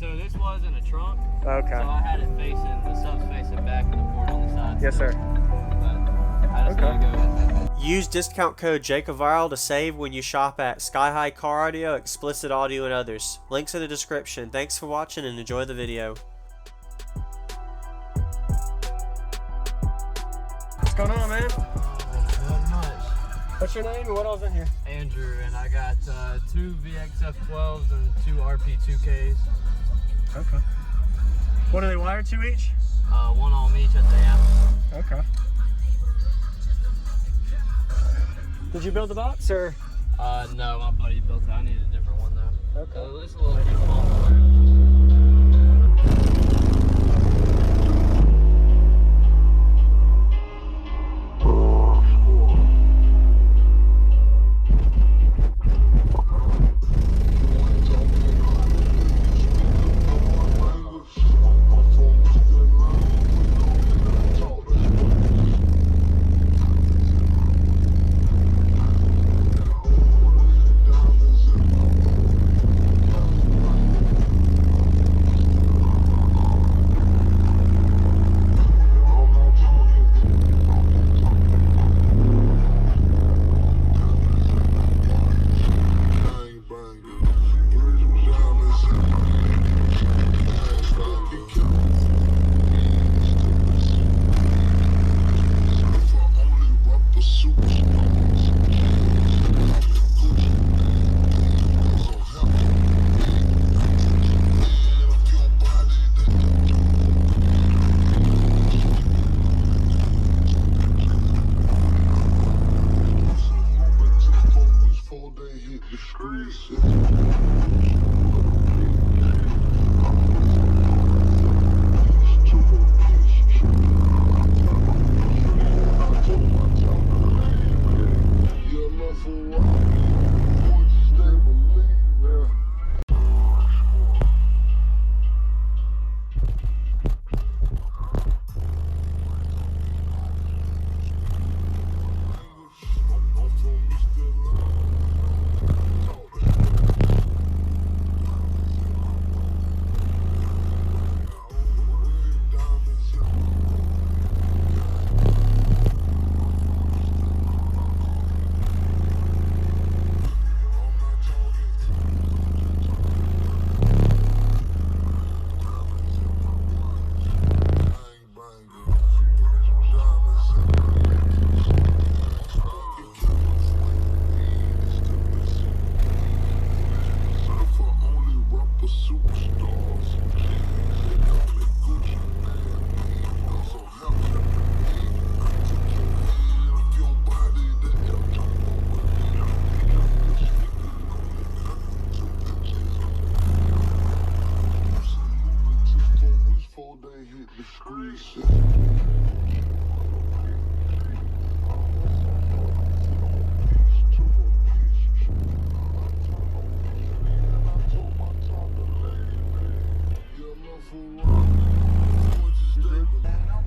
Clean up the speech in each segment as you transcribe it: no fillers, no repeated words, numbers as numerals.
so this wasn't a trunk. Okay. So I had it facing, the sub's facing back and the port on the side. Yes, sir. But I just need to go. Use discount code JACOVIRAL to save when you shop at Sky High Car Audio, Explicit Audio, and others. Links in the description. Thanks for watching and enjoy the video. What's going on, man? Not much. What's your name and what else in here? Andrew, and I got 2 VXF12s and 2 RP2Ks. Okay. What are they wired to each? One on each at the amp. Okay. Did you build the box or? No, my buddy built it. I need a different one though. Okay. This is a little too small.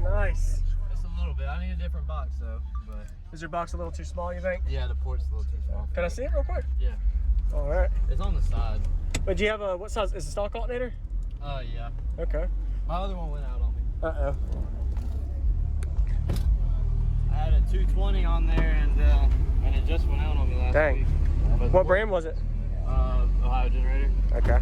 Nice. Just a little bit. I need a different box though. But Is your box a little too small, you think? yeah, the port's a little too small. Can I see it real quick? Yeah. All right. It's on the side. But do you have a, what size, is it stock alternator? Yeah. Okay. My other one went out on me. Uh-oh. I had a 220 on there and it just went out on me last Dang. week. But What brand was it? Ohio Generator. Okay.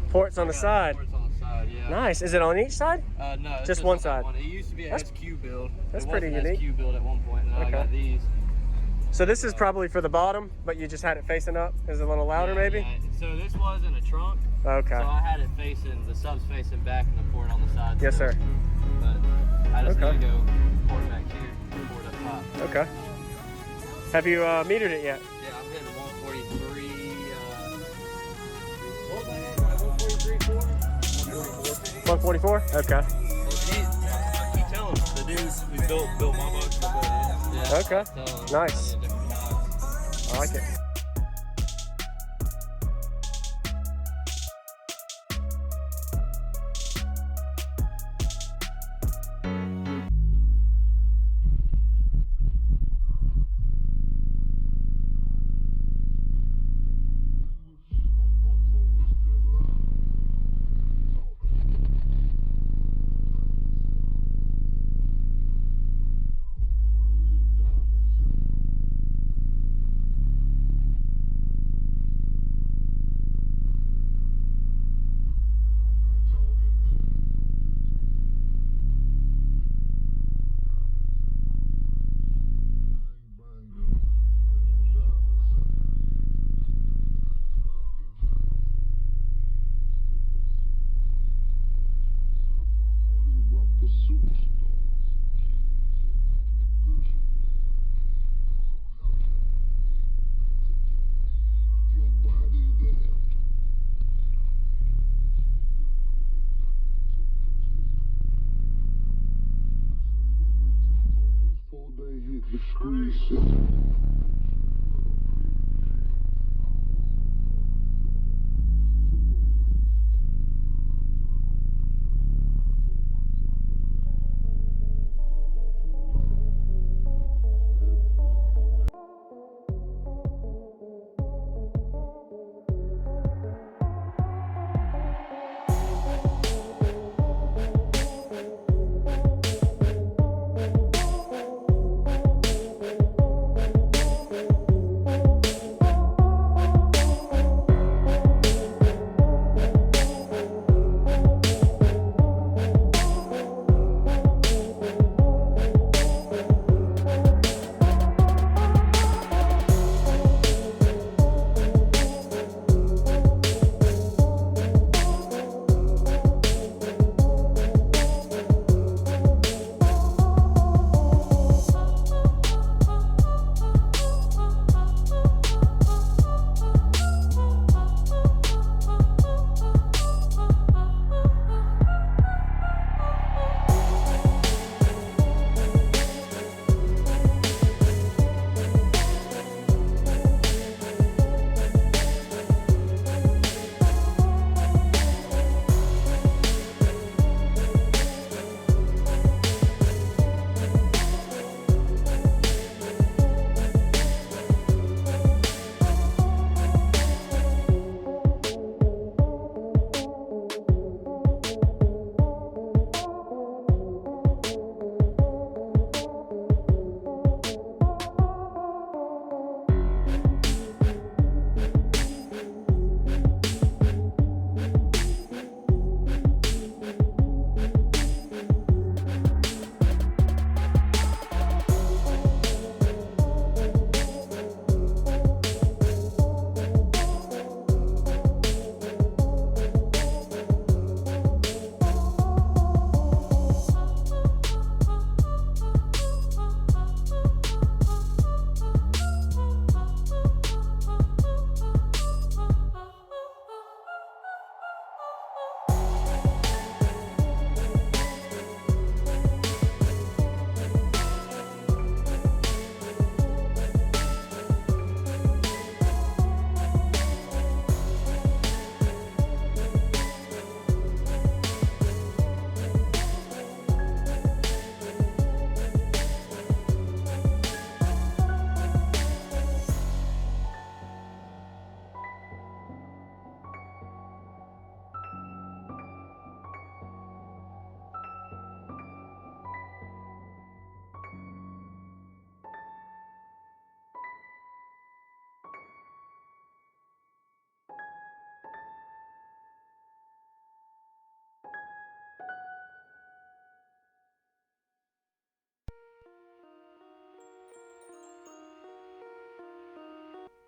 Ports on the side. Ports on the side, yeah. Nice. Is it on each side? No, it's Just one on that side. one. It used to be a That's- SQ build. that's it pretty was an unique. SQ build at one point, and now I Okay. got these. So this is probably for the bottom, but you just had it facing up. Is it a little louder, Yeah, maybe? yeah. So this wasn't a trunk. Okay. So I had it facing, the sub's facing back and the port on the side. Yes, too. sir. But I just Okay. need to go port back here, port up top. Okay. Have you metered it yet? Yeah, I'm hitting 143. What was that? 143.4? 144? Okay. Well, I keep telling him, the dude who built my box. Yeah, Okay. telling him Nice. I need a different box. I like it.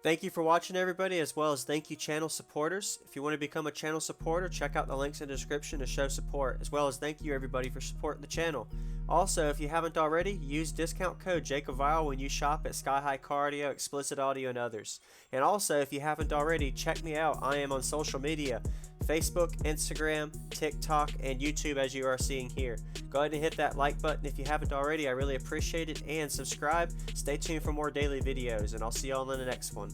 Thank you for watching, everybody, as well as thank you channel supporters. If you want to become a channel supporter, check out the links in the description to show support, as well as thank you everybody for supporting the channel. Also, if you haven't already, use discount code JACOBVIRAL when you shop at Sky High Car Audio, Explicit Audio, and others. And also, if you haven't already, check me out. I am on social media, Facebook, Instagram, TikTok, and YouTube, as you are seeing here. Go ahead and hit that like button if you haven't already. I really appreciate it. And subscribe. Stay tuned for more daily videos, and I'll see you all in the next one.